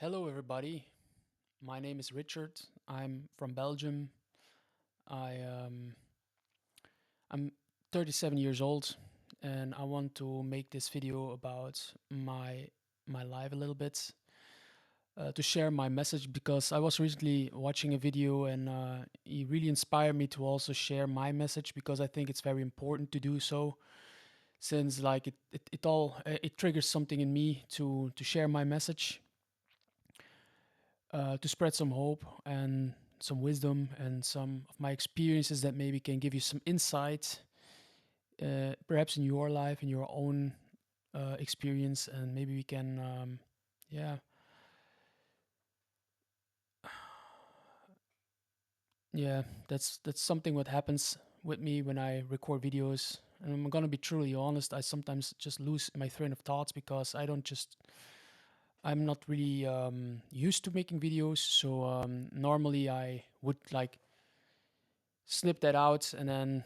Hello, everybody. My name is Richard. I'm from Belgium. I I'm 37 years old, and I want to make this video about my life a little bit to share my message because I was recently watching a video and it really inspired me to also share my message because I think it's very important to do so since like it triggers something in me to share my message to spread some hope and some wisdom and some of my experiences that maybe can give you some insight, perhaps in your life, in your own experience, and maybe we can, yeah, yeah, that's something what happens with me when I record videos. And I'm gonna be truly honest. I sometimes just lose my train of thoughts because I'm not really used to making videos. So normally I would like snip that out and then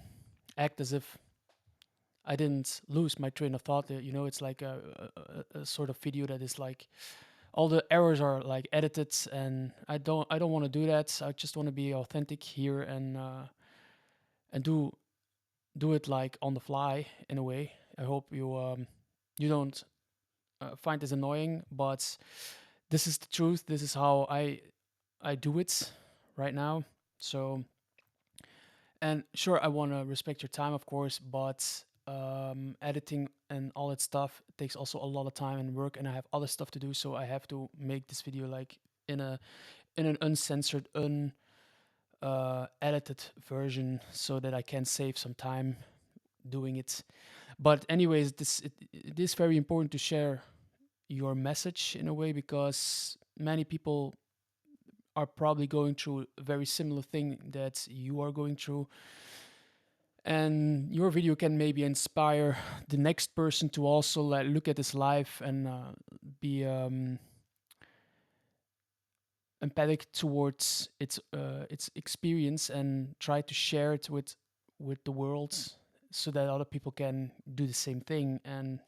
act as if I didn't lose my train of thought. It's like a sort of video that is like all the errors are like edited, and I don't want to do that. I just want to be authentic here and do it like on the fly in a way. I hope you don't find this annoying, but this is the truth. This is how I do it right now. So, and sure, I want to respect your time, of course, but editing and all that stuff takes also a lot of time and work, and I have other stuff to do, so I have to make this video like in a in an uncensored, un edited version, so that I can save some time doing it. But anyways, it is very important to share your message in a way because many people are probably going through a very similar thing that you are going through, and your video can maybe inspire the next person to also like look at his life and be empathic towards its experience and try to share it with the world so that other people can do the same thing and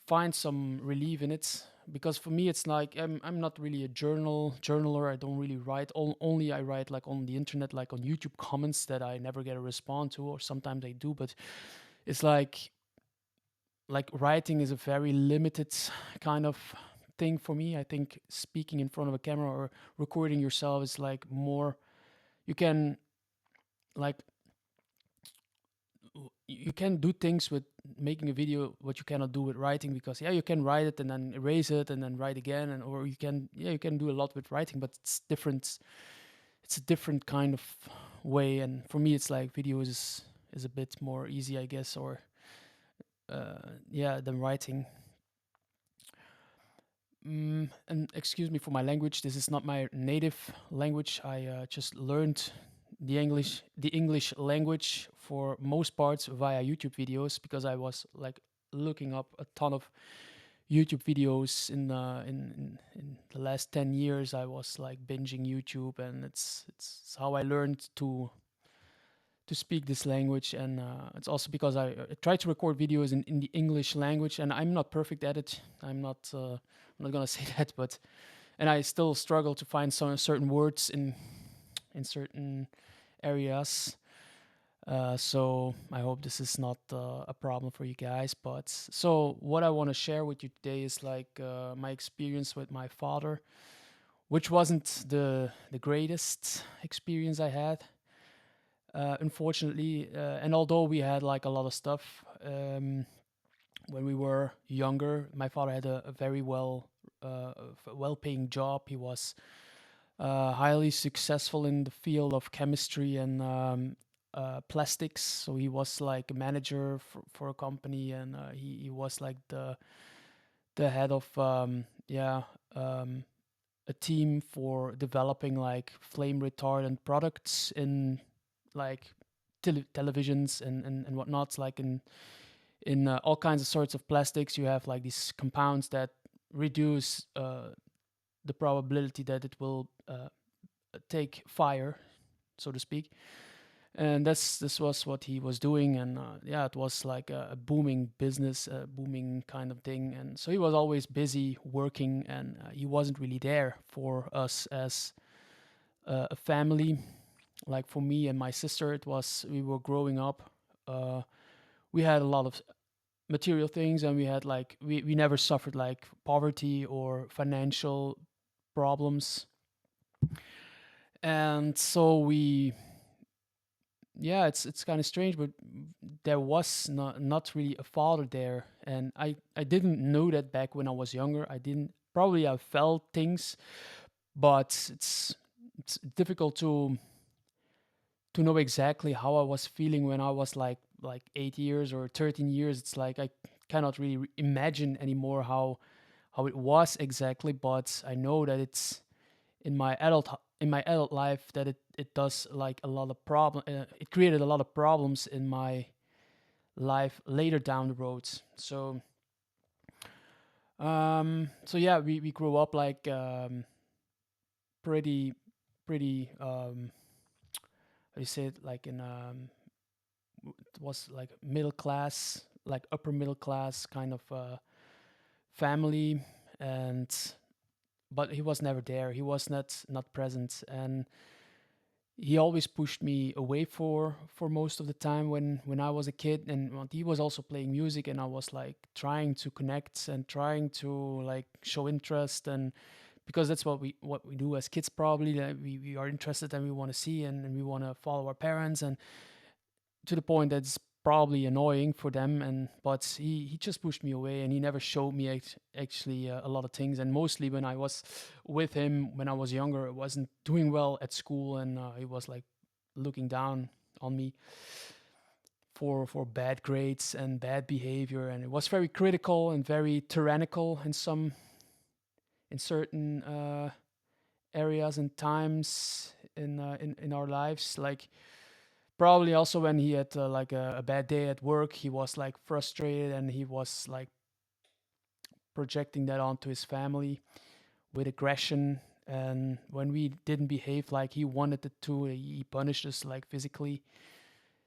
find some relief in it. Because for me it's like I'm not really a journaler. I don't really write. Only I write like on the internet, like on YouTube comments that I never get a response to, or sometimes I do, but it's like writing is a very limited kind of thing for me. I think speaking in front of a camera or recording yourself is like more, you can like you can do things with making a video what you cannot do with writing, because yeah, you can write it and then erase it and then write again, and or you can, yeah, you can do a lot with writing, but it's different. It's a different kind of way, and for me it's like videos is a bit more easy, I guess, or yeah, than writing. And excuse me for my language. This is not my native language. I just learned the English language for most parts via YouTube videos, because I was like looking up a ton of YouTube videos in the last 10 years. I was like binging YouTube, and it's how I learned to speak this language. And it's also because I try to record videos in the English language, and I'm not perfect at it. I'm not gonna say that, but and I still struggle to find some certain words in certain areas. So I hope this is not a problem for you guys. But so what I want to share with you today is like my experience with my father, which wasn't the greatest experience I had, unfortunately. And although we had like a lot of stuff when we were younger, my father had a very well-paying job. He was highly successful in the field of chemistry and plastics. So he was like a manager for a company, and he was like the head of a team for developing like flame retardant products in like televisions and whatnot. Like in all kinds of sorts of plastics, you have like these compounds that reduce the probability that it will take fire, so to speak. and this was what he was doing. And yeah, it was like a booming business, a booming kind of thing. And so he was always busy working, and he wasn't really there for us as a family. Like for me and my sister, it was we were growing up. Uh, we had a lot of material things, and we had like we never suffered like poverty or financial problems. And so we, yeah, it's kind of strange, but there was not really a father there, and I didn't know that back when I was younger. I didn't, probably I felt things, but it's difficult to know exactly how I was feeling when I was like 8 years or 13 years. It's like I cannot really imagine anymore how it was exactly, but I know that it's in my adult life that it does like a lot of problem. It created a lot of problems in my life later down the road. So yeah, we grew up like pretty pretty how do you say it, like in it was like middle class, like upper middle class kind of family. And but he was never there, he was not present, and he always pushed me away for most of the time when I was a kid. And he was also playing music, and I was like trying to connect and trying to like show interest, and because that's what we do as kids, probably, that we are interested and we want to see, and we want to follow our parents, and to the point that's probably annoying for them. And but he just pushed me away, and he never showed me actually a lot of things. And mostly when I was with him when I was younger, I wasn't doing well at school, and he was like looking down on me for bad grades and bad behavior, and it was very critical and very tyrannical in certain areas and times in our lives. Like probably also when he had like a bad day at work, he was like frustrated, and he was like projecting that onto his family with aggression. And when we didn't behave like he wanted it to, he punished us like physically.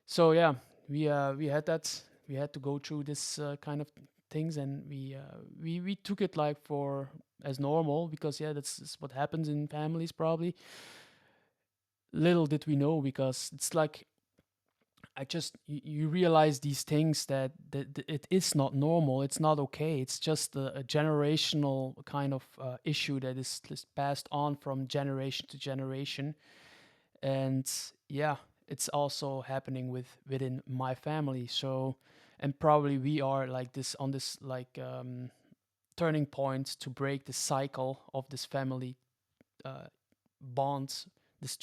So yeah, we had that. We had to go through this kind of things, and we took it like for as normal, because yeah, that's what happens in families probably. Little did we know, because it's like I just you realize these things that it is not normal. It's not okay. It's just a generational kind of issue that is just passed on from generation to generation. And yeah, it's also happening within my family. So, and probably we are like this on this like turning point to break the cycle of this family uh, bonds, this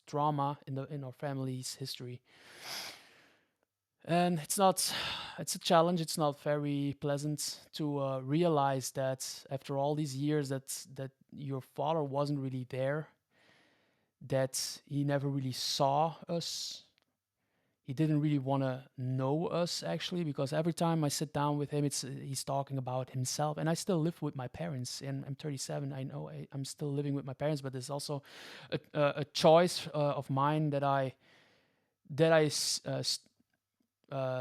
drama in our family's history. And it's a challenge. It's not very pleasant to realize that after all these years that your father wasn't really there, that he never really saw us. He didn't really want to know us actually, because every time I sit down with him, it's he's talking about himself. And I still live with my parents, and I'm 37. I know I'm still living with my parents, but there's also a choice of mine that I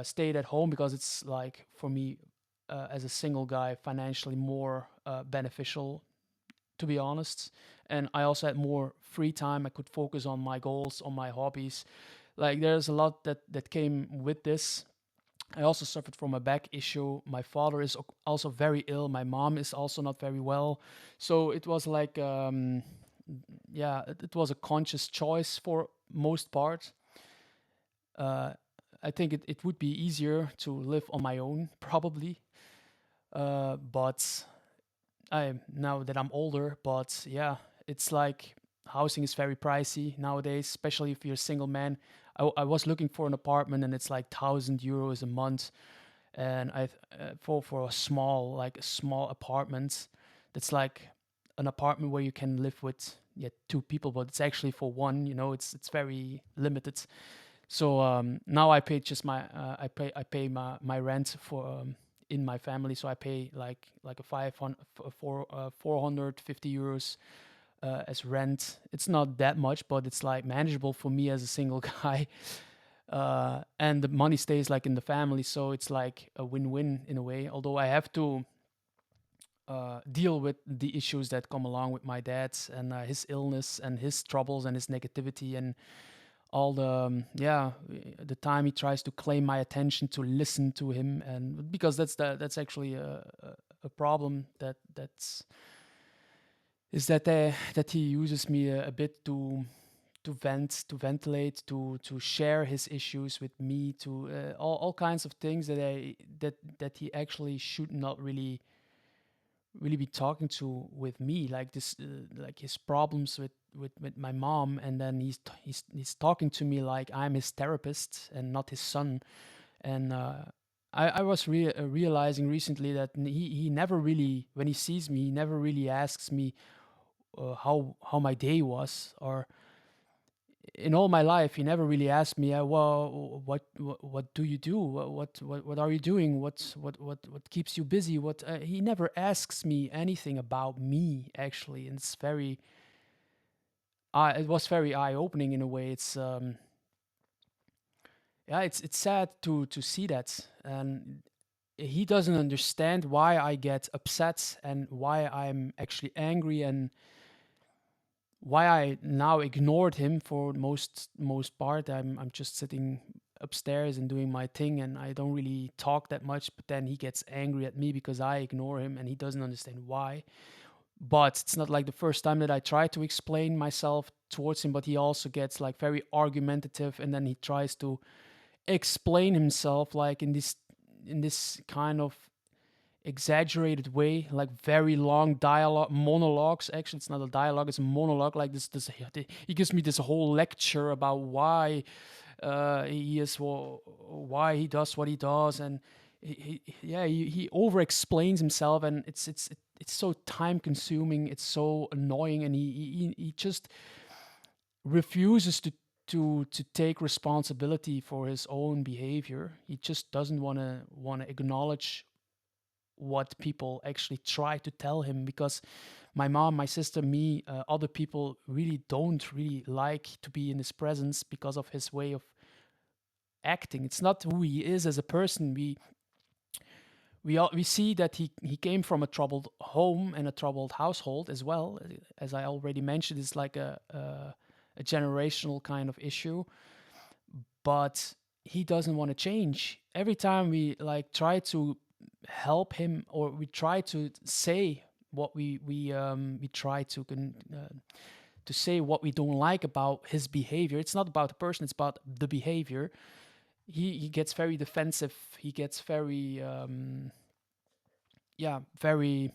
stayed at home, because it's like for me as a single guy financially more beneficial, to be honest. And I also had more free time. I could focus on my goals, on my hobbies. Like there's a lot that came with this. I also suffered from a back issue. My father is also very ill. My mom is also not very well. So it was like yeah, it was a conscious choice for most part. uh, I think it would be easier to live on my own, probably. But I now that I'm older, but yeah, it's like housing is very pricey nowadays, especially if you're a single man. I was looking for an apartment, and it's like €1,000 a month, and I for a small apartment, that's like an apartment where you can live with, yeah, two people, but it's actually for one. It's very limited. So now I pay just I pay my rent for in my family. So I pay like a 500 for 450 euros as rent. It's not that much, but it's like manageable for me as a single guy. And the money stays like in the family, so it's like a win-win in a way. Although I have to deal with the issues that come along with my dad and his illness and his troubles and his negativity and all the the time he tries to claim my attention to listen to him, and because that's actually a problem that's is that he uses me a bit to ventilate, to share his issues with me, to all kinds of things that he actually should not really be talking to with me, like this, like his problems with my mom, and then he's talking to me like I'm his therapist and not his son. And I was realizing recently that he never really, when he sees me, he never really asks me how my day was, or in all my life, he never really asked me, well, what do you do? What are you doing? What keeps you busy? What He never asks me anything about me, actually, and it was very eye opening in a way. It's sad to see that, and he doesn't understand why I get upset and why I'm actually angry, and why I now ignored him for most part. I'm just sitting upstairs and doing my thing, and I don't really talk that much. But then he gets angry at me because I ignore him, and he doesn't understand why. But it's not like the first time that I try to explain myself towards him. But he also gets like very argumentative, and then he tries to explain himself like in this kind of exaggerated way, like very long dialogue monologues. Actually, it's not a dialogue; it's a monologue. Like this, he gives me this whole lecture about why why he does what he does, and he over explains himself, and it's so time consuming. It's so annoying, and he just refuses to take responsibility for his own behavior. He just doesn't want to acknowledge what people actually try to tell him, because my mom, my sister, me, other people really don't really like to be in his presence because of his way of acting. It's not who he is as a person. We see that he came from a troubled home and a troubled household as well. As I already mentioned, it's like a generational kind of issue, but he doesn't want to change. Every time we like try to help him, or we try to say what we try to say what we don't like about his behavior. It's not about the person; it's about the behavior. He gets very defensive. He gets very very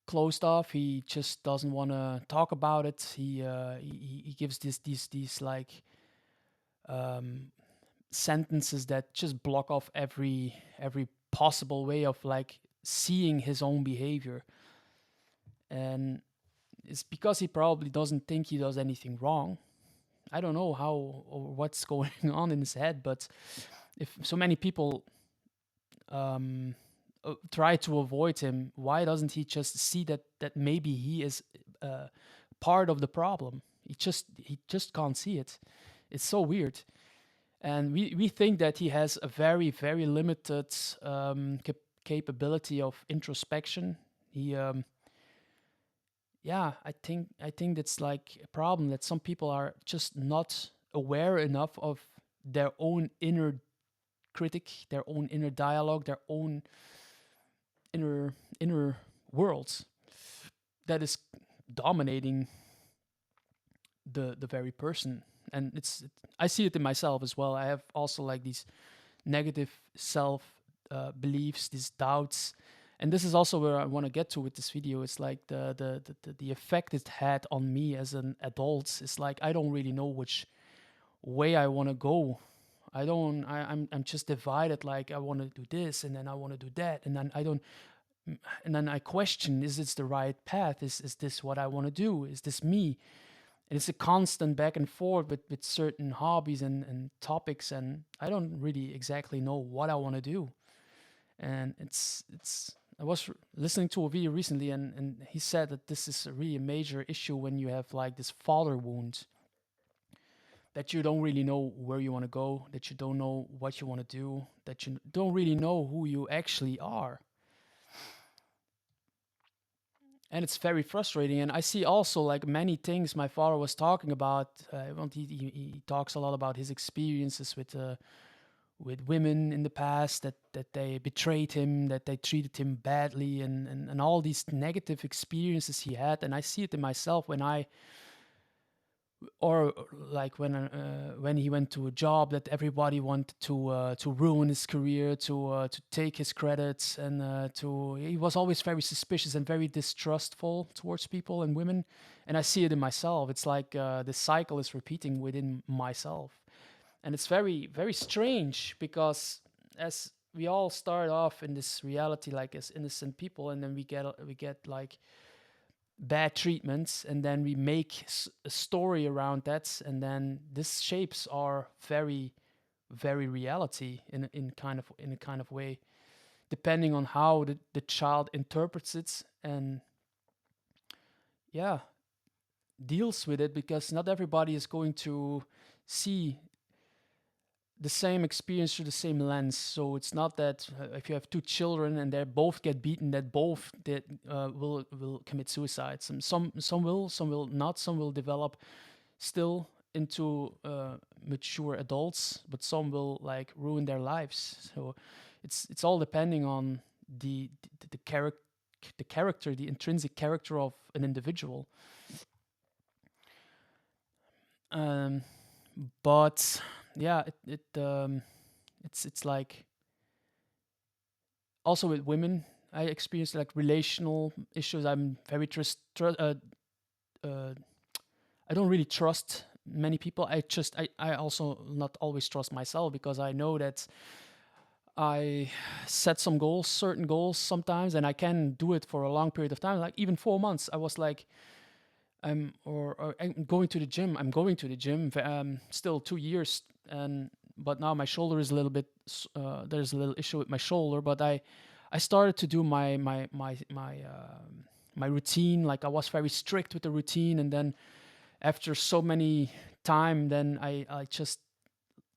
closed off. He just doesn't want to talk about it. He gives these like um, sentences that just block off every possible way of like seeing his own behavior. And it's because he probably doesn't think he does anything wrong. I don't know how or what's going on in his head, but if so many people um, try to avoid him, why doesn't he just see that maybe he is part of the problem? He just can't see it. It's so weird. And we think that he has a very limited capability of introspection. He Yeah, I think that's like a problem, that some people are just not aware enough of their own inner critic, their own inner dialogue, their own inner worlds that is dominating the very person. And I see it in myself as well. I have also like these negative self beliefs, these doubts. And this is also where I want to get to with this video. It's like the effect it had on me as an adult. It's like I don't really know which way I want to go. I don't. I'm just divided. Like I want to do this, and then I want to do that, and then I don't. And then I question: Is this the right path? Is this what I want to do? Is this me? And it's a constant back and forth with certain hobbies and topics, and I don't really exactly know what I want to do. And I was listening to a video recently, and he said that this is a really major issue when you have like this father wound, that you don't really know where you want to go, that you don't know what you want to do, that you don't really know who you actually are. And it's very frustrating. And I see also like many things my father was talking about. He talks a lot about his experiences with women in the past, that they betrayed him, that they treated him badly, and all these negative experiences he had. And I see it in myself when I, or like when he went to a job that everybody wanted to ruin his career, to take his credits, and to he was always very suspicious and very distrustful towards people and women. And I see it in myself. It's like the cycle is repeating within myself, and it's very very strange because as we all start off in this reality like as innocent people, and then we get like bad treatments, and then we make a story around that, and then this shapes our very very reality in a kind of way, depending on how the child interprets it, and yeah, deals with it, because not everybody is going to see the same experience through the same lens. So it's not that if you have two children and they both get beaten, that both will commit suicide. Some will not. Some will develop still into mature adults, but some will like ruin their lives. So it's all depending on the character, the intrinsic character of an individual. Um, but yeah, it's like also with women, I experienced like relational issues. I'm very uh, I don't really trust many people. I also not always trust myself, because I know that I set some goals, certain goals sometimes, and I can do it for a long period of time, like even 4 months. I was like, or I'm going to the gym. I'm going to the gym. Still 2 years, and but now my shoulder is a little bit. There's a little issue with my shoulder, but I started to do my routine. Like I was very strict with the routine, and then after so many time, then I just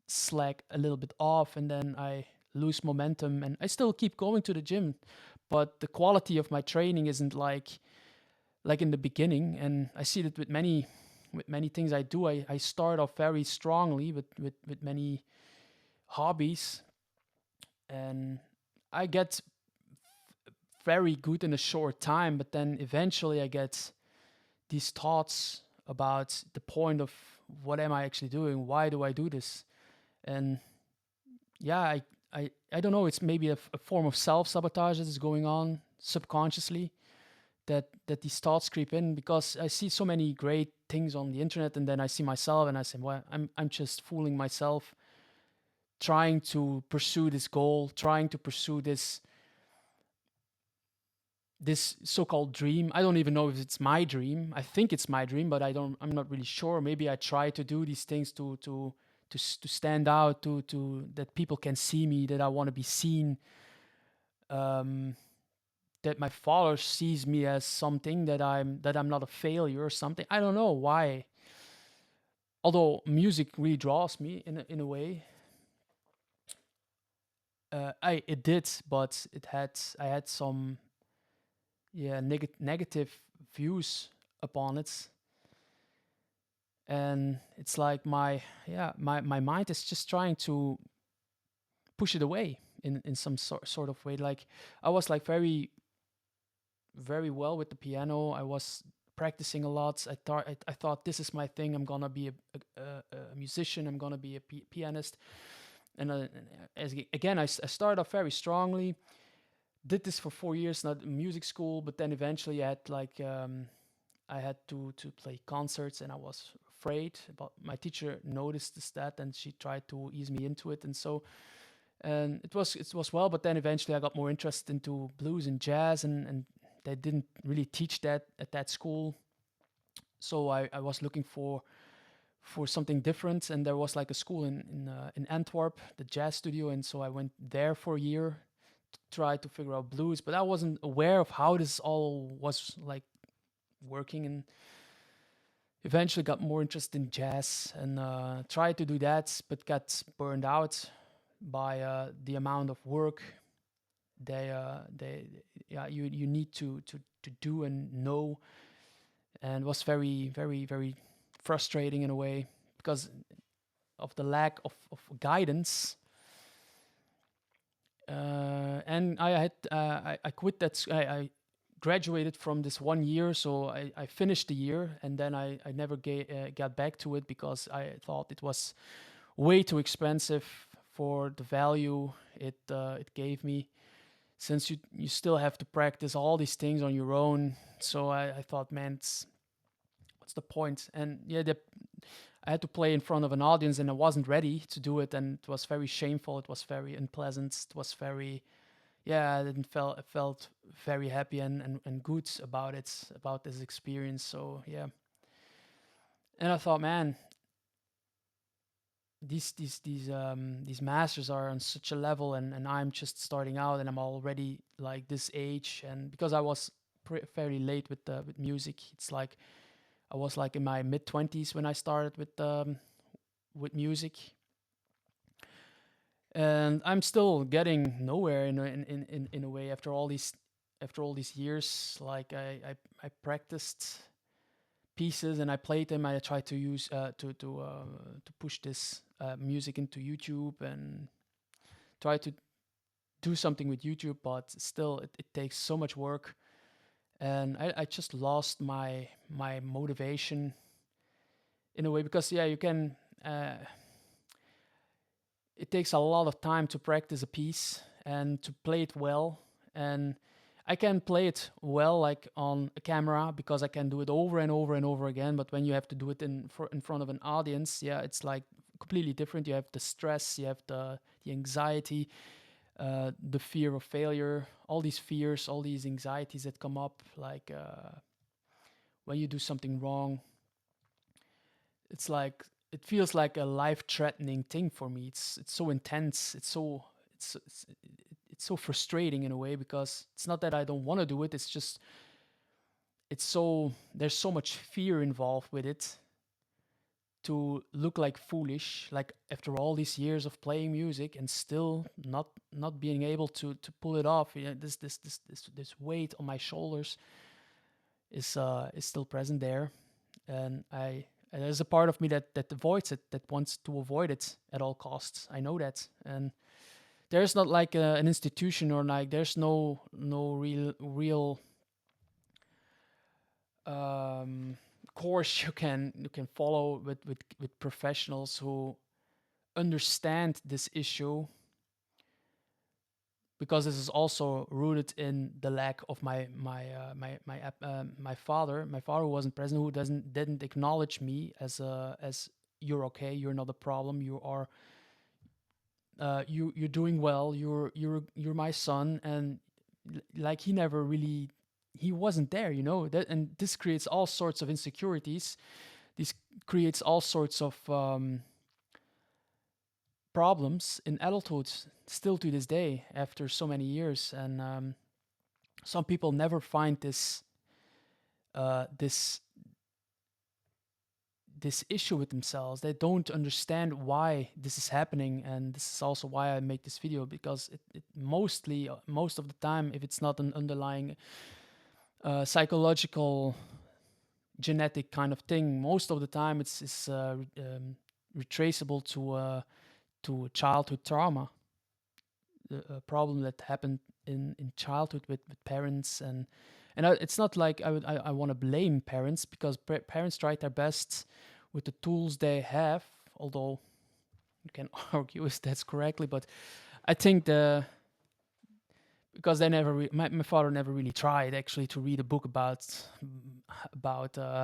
slack a little bit off, and then I lose momentum, and I still keep going to the gym, but the quality of my training isn't like in the beginning. And I see that with many things I do. I start off very strongly with many hobbies, and I get very good in a short time, but then eventually I get these thoughts about the point of what am I actually doing? Why do I do this? And yeah, I don't know. It's maybe a form of self sabotage that is going on subconsciously, that these thoughts creep in, because I see so many great things on the internet, and then I see myself and I say, well, I'm just fooling myself, trying to pursue this goal, trying to pursue this so-called dream. I don't even know if it's my dream. I think it's my dream, but I'm not really sure. Maybe I try to do these things to stand out, to that people can see me, that I want to be seen, um, that my father sees me as something, that I'm not a failure or something. I don't know why. Although music really draws me in a way. I it did, but I had some negative views upon it, and it's like my mind is just trying to push it away in some sort of way. Like I was like very very well with the piano. I was practicing a lot. I thought this is my thing. I'm gonna be a musician. I'm gonna be a pianist. And again, I started off very strongly. Did this for 4 years, not music school, but then eventually I had to play concerts, and I was afraid. But my teacher noticed that, and she tried to ease me into it, and it was well. But then eventually I got more interested into blues and jazz, and they didn't really teach that at that school. So I was looking for something different, and there was like a school in Antwerp, the jazz studio, and so I went there for a year try to figure out blues, but I wasn't aware of how this all was like working, and eventually got more interested in jazz and tried to do that, but got burned out by the amount of work they yeah you need to do and know, and was very frustrating in a way because of the lack of guidance. And I quit that. I graduated from this 1 year, so I finished the year, and then I never got back to it because I thought it was way too expensive for the value it gave me. Since you still have to practice all these things on your own, so I thought, man, what's the point? And yeah, I had to play in front of an audience, and I wasn't ready to do it, and it was very shameful. It was very unpleasant. It was very, yeah, I felt very happy and good about it, about this experience. So yeah, and I thought, man, these masters are on such a level, and I'm just starting out, and I'm already like this age, and because I was fairly late with music, it's like I was like in my mid 20s when I started with music, and I'm still getting nowhere in a way after all these years. Like I practiced pieces and I played them. I tried to use to push this music into YouTube and try to do something with YouTube, but still it takes so much work, and I just lost my motivation in a way because yeah, you can. It takes a lot of time to practice a piece and to play it well, and I can play it well like on a camera because I can do it over and over and over again, but when you have to do it in front of an audience, yeah, it's like completely different. You have the stress, you have the anxiety, the fear of failure, all these fears, all these anxieties that come up like when you do something wrong. It's like it feels like a life-threatening thing for me. It's so intense. It's so frustrating in a way because it's not that I don't want to do it. It's just it's so there's so much fear involved with it to look like foolish, like after all these years of playing music and still not being able to pull it off. You know, this weight on my shoulders is still present there, and I there's a part of me that avoids it, that wants to avoid it at all costs. I know that, and there's not like an institution or like there's no real um, course you can follow with professionals who understand this issue, because this is also rooted in the lack of my father. My father wasn't present, who didn't acknowledge me as you're okay, you're not a problem, you are you're doing well, you're my son, and like he never really he wasn't there, that, and this creates all sorts of insecurities. This creates all sorts of problems in adulthood still to this day after so many years, and some people never find this this issue with themselves. They don't understand why this is happening, and this is also why I make this video, because it mostly most of the time, if it's not an underlying psychological genetic kind of thing, most of the time retraceable to childhood trauma, a problem that happened in childhood with parents, and it's not like I want to blame parents, because parents tried their best with the tools they have, although you can argue if that's correctly, but I think because they never my father never really tried actually to read a book about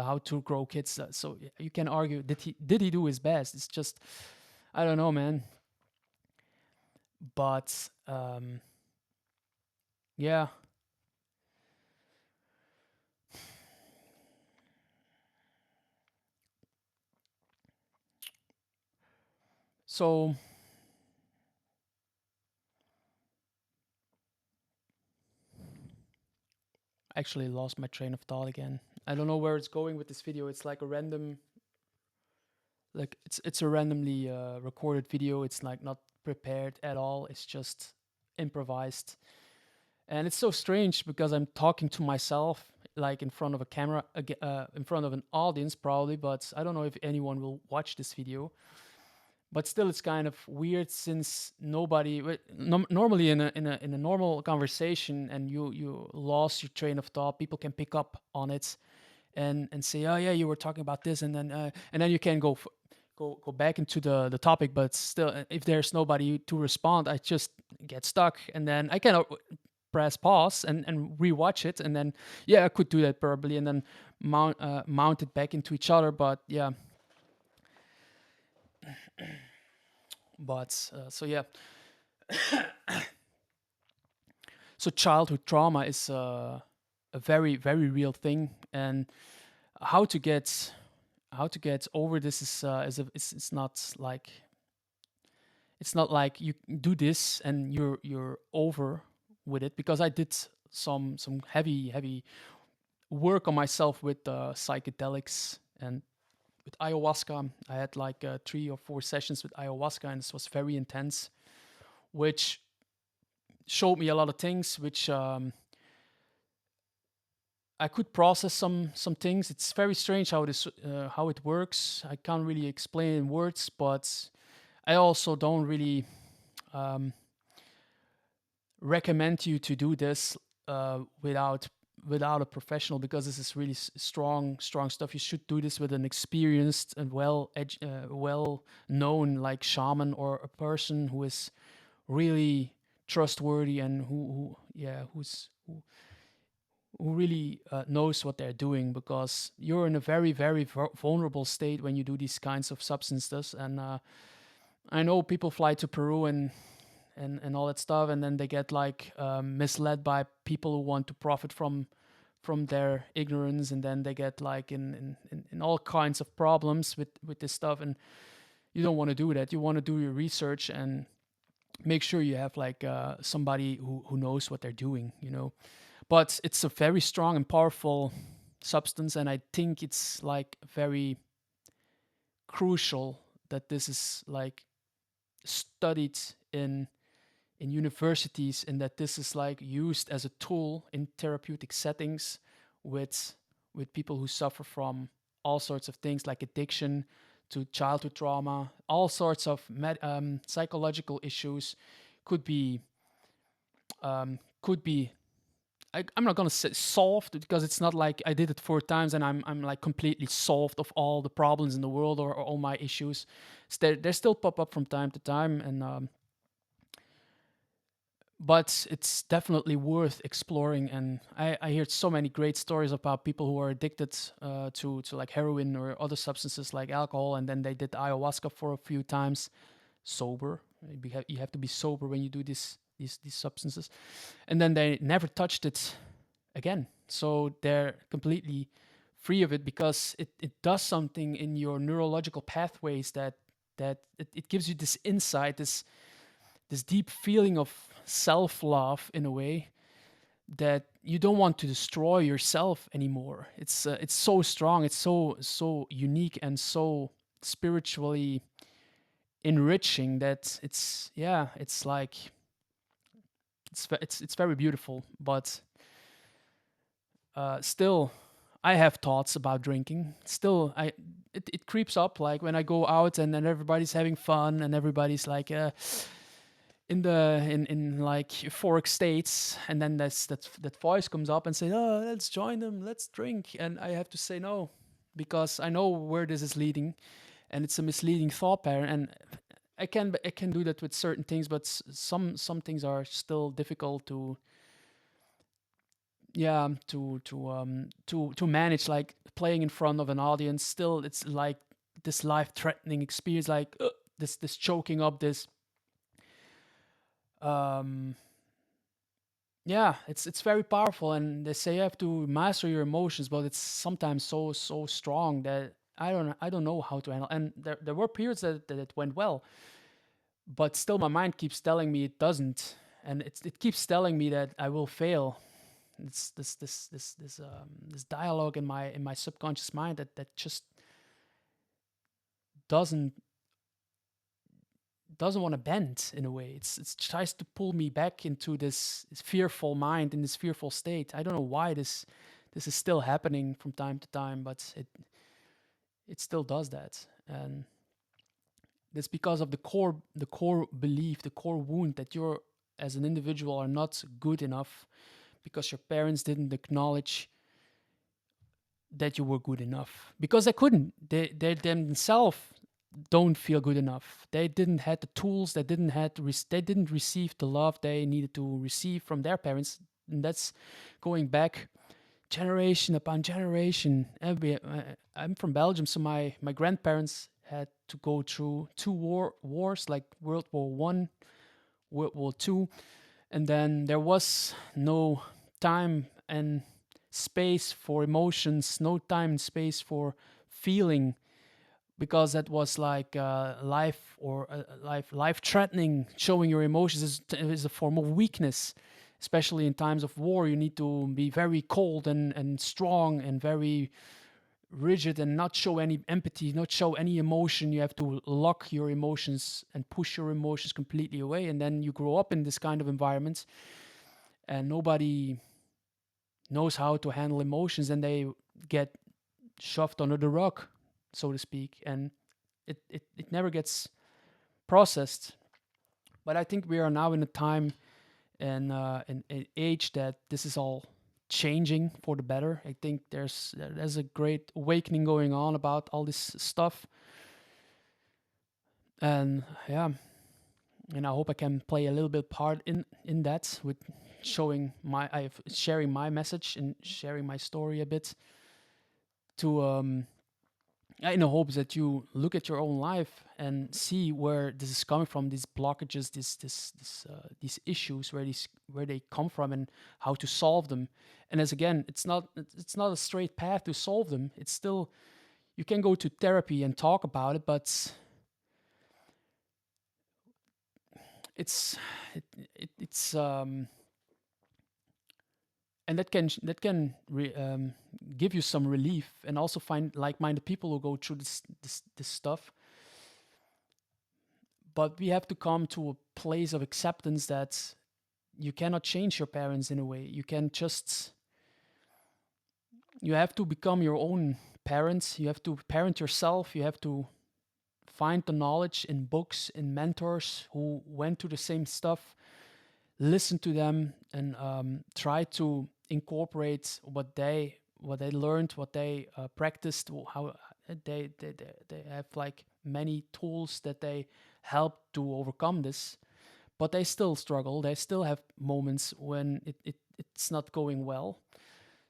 how to grow kids, so you can argue that he do his best. It's just I don't know, man, but yeah. So actually lost my train of thought again. I don't know where it's going with this video. It's like a random, like it's a randomly recorded video. It's like not prepared at all. It's just improvised, and it's so strange because I'm talking to myself like in front of a camera, in front of an audience probably, but I don't know if anyone will watch this video. But still, it's kind of weird since nobody normally in a normal conversation, and you lost your train of thought, people can pick up on it and say, oh yeah, you were talking about this, and then you can go back into the topic. But still, if there's nobody to respond, I just get stuck, and then I cannot press pause and rewatch it, and then yeah, I could do that probably, and then mount it back into each other. But yeah, so yeah, so childhood trauma is a very very real thing, and how to get over this it's not like you do this and you're over with it, because I did some heavy work on myself with psychedelics and with ayahuasca. I had like 3 or 4 sessions with ayahuasca, and this was very intense, which showed me a lot of things, which I could process some things. It's very strange how it works. I can't really explain in words, but I also don't really um, recommend you to do this without a professional, because this is really strong stuff. You should do this with an experienced and well known like shaman, or a person who is really trustworthy, and who really knows what they're doing, because you're in a very very vulnerable state when you do these kinds of substances. And I know people fly to Peru and all that stuff, and then they get like misled by people who want to profit from their ignorance, and then they get like in all kinds of problems with this stuff. And you don't want to do that. You want to do your research and make sure you have like somebody who knows what they're doing, you know. But it's a very strong and powerful substance, and I think it's like very crucial that this is like studied in universities, and that this is like used as a tool in therapeutic settings with people who suffer from all sorts of things, like addiction to childhood trauma, all sorts of psychological issues. Could be could be I'm not gonna say solved, because it's not like I did it 4 times and I'm like completely solved of all the problems in the world, or all my issues. They still pop up from time to time, and but it's definitely worth exploring. And I heard so many great stories about people who are addicted to like heroin or other substances like alcohol, and then they did ayahuasca for a few times sober. You have to be sober when you do these substances, and then they never touched it again. So they're completely free of it, because it does something in your neurological pathways, that it gives you this insight, this deep feeling of self love in a way, that you don't want to destroy yourself anymore. It's so strong. It's so unique and so spiritually enriching, that it's like it's very beautiful. But still, I have thoughts about drinking. Still, it creeps up, like when I go out, and then everybody's having fun, and everybody's like in like euphoric states, and then that voice comes up and says, oh, let's join them, let's drink. And I have to say no, because I know where this is leading, and it's a misleading thought pattern. And I can do that with certain things, but some things are still difficult to to manage, like playing in front of an audience. Still, it's like this life threatening experience, like this choking up, this um yeah, it's very powerful. And they say you have to master your emotions, but it's sometimes so strong that I don't know how to handle. And there were periods that it went well, but still my mind keeps telling me it doesn't, and it keeps telling me that I will fail. It's this dialogue in my subconscious mind that just doesn't doesn't want to bend in a way. It tries to pull me back into this fearful mind in this fearful state. I don't know why this is still happening from time to time, but it still does that. And that's because of the core belief, the core wound that you're as an individual are not good enough because your parents didn't acknowledge that you were good enough because they couldn't. They themselves don't feel good enough. They didn't have the tools. They didn't receive the love they needed to receive from their parents. And that's going back generation upon generation. I'm from Belgium, so my grandparents had to go through two wars like World War One, World War Two, and then there was no time and space for emotions, no time and space for feeling, because that was like life or life threatening. Showing your emotions is a form of weakness, especially in times of war. You need to be very cold and strong and very rigid and not show any empathy, not show any emotion. You have to lock your emotions and push your emotions completely away. And then you grow up in this kind of environment and nobody knows how to handle emotions, and they get shoved under the rug, so to speak. And it never gets processed. But I think we are now in a time and an age that this is all changing for the better. I think there's a great awakening going on about all this stuff, and yeah, and I hope I can play a little bit part in that with sharing my message and sharing my story a bit to in the hopes that you look at your own life and see where this is coming from, these blockages, these issues, where they come from, and how to solve them. And as again, it's not a straight path to solve them. It's still, you can go to therapy and talk about it, but it's it's and that can give you some relief, and also find like-minded people who go through this stuff. But we have to come to a place of acceptance that you cannot change your parents in a way. You have to become your own parents. You have to parent yourself. You have to find the knowledge in books, in mentors who went through the same stuff, listen to them, and try to incorporate what they learned, what they practiced, how they have like many tools that they help to overcome this. But they still struggle. They still have moments when it's not going well.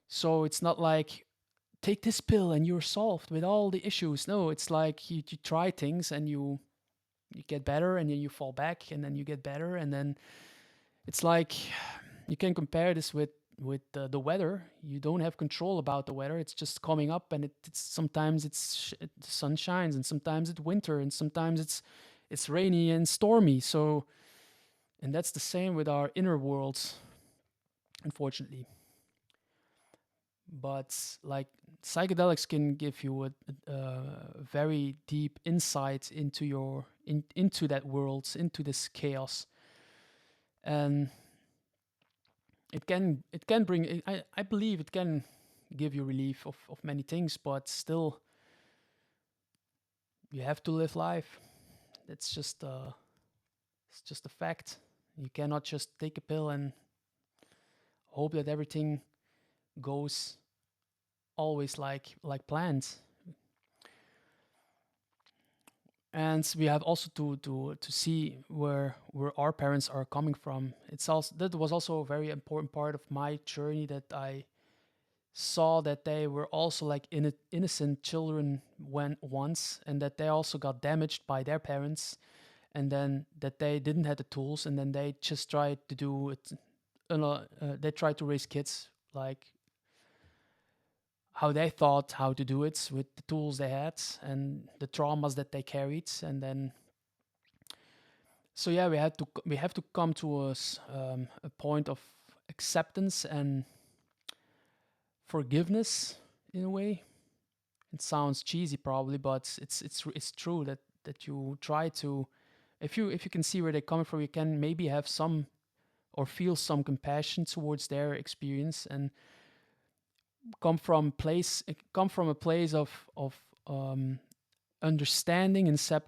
So it's not like take this pill and you're solved with all the issues. No, it's like you try things and you get better, and then you fall back, and then you get better, and then it's like you can compare this with the weather. You don't have control about the weather. It's just coming up, and it's sometimes the sun shines, and sometimes it's winter, and sometimes it's rainy and stormy. So, and that's the same with our inner worlds, unfortunately. But like psychedelics can give you a very deep insight into into that world, into this chaos, and it can bring. I believe it can give you relief of many things, but still you have to live life. That's just it's just a fact. You cannot just take a pill and hope that everything goes always like planned. And we have also to see where our parents are coming from. It's also that was also a very important part of my journey, that I saw that they were also like innocent children when once, and that they also got damaged by their parents, and then that they didn't have the tools, and then they just tried to do it. They tried to raise kids like how they thought how to do it with the tools they had and the traumas that they carried. And then so yeah, we have to come to a point of acceptance, and forgiveness in a way. It sounds cheesy probably, but it's true that you try to, if you can see where they're coming from, you can maybe have some or feel some compassion towards their experience, and come from a place of understanding and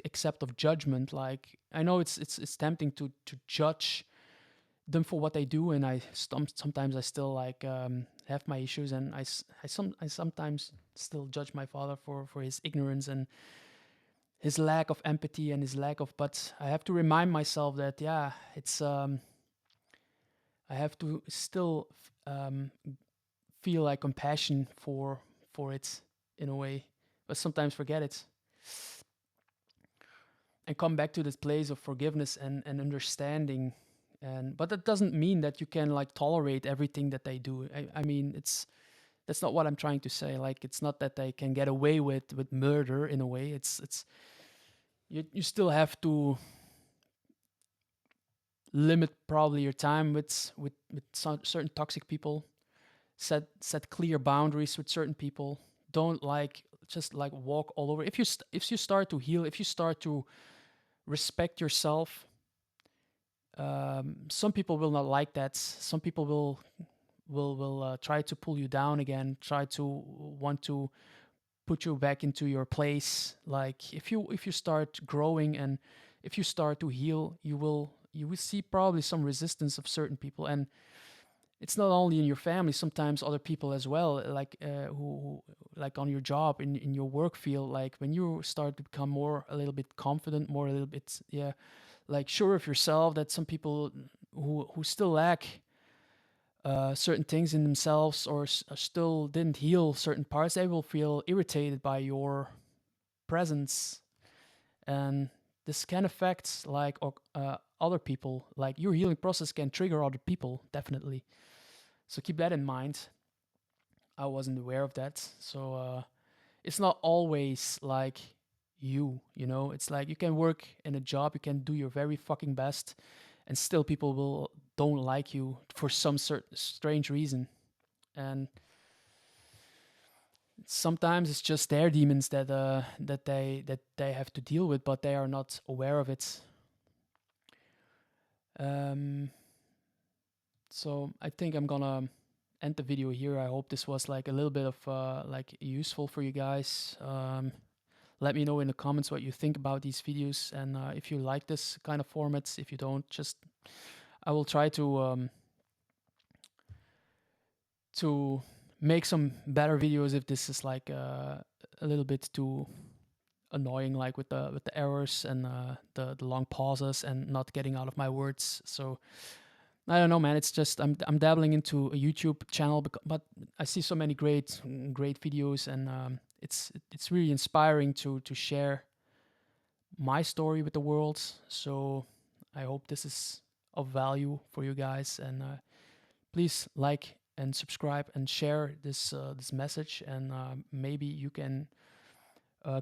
accept of judgment. Like, I know it's tempting to judge them for what they do, and sometimes I still like have my issues, and I sometimes still judge my father for his ignorance and his lack of empathy and his lack of. But I have to remind myself that, yeah, it's I have to still feel like compassion for it in a way, but sometimes forget it and come back to this place of forgiveness and understanding. And but that doesn't mean that you can like tolerate everything that they do. I mean, it's that's not what I'm trying to say. Like, it's not that they can get away with murder in a way. It's you still have to limit probably your time with certain toxic people. Set clear boundaries with certain people. Don't like just like walk all over. If you start to heal, if you start to respect yourself, some people will not like that. Some people will try to pull you down again, try to want to put you back into your place. Like, if you start growing and if you start to heal, you will see probably some resistance of certain people. And it's not only in your family, sometimes other people as well, like who like on your job, in your work field. Like, when you start to become more a little bit confident, more a little bit, yeah, like sure of yourself, that some people who still lack certain things in themselves, or still didn't heal certain parts, they will feel irritated by your presence. And this can affect like other people. Like, your healing process can trigger other people, definitely. So keep that in mind. I wasn't aware of that. So it's not always like you know, it's like you can work in a job, you can do your very fucking best, and still people will don't like you for some certain strange reason. And sometimes it's just their demons that they have to deal with, but they are not aware of it. Um, so I think I'm gonna end the video here. I hope this was like a little bit of like useful for you guys. Let me know in the comments what you think about these videos, and if you like this kind of formats. If you don't, just I will try to make some better videos if this is like a little bit too annoying, like with the errors and the long pauses and not getting out of my words. So I don't know, man. It's just I'm dabbling into a YouTube channel, but I see so many great videos, and it's really inspiring to share my story with the world. So I hope this is of value for you guys, and please like and subscribe and share this message, and maybe you can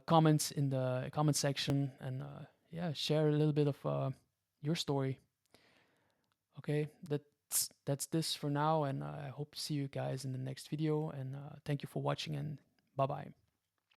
comment in the comment section, and yeah, share a little bit of your story. Okay, that's this for now, and I hope to see you guys in the next video, and thank you for watching, and bye bye.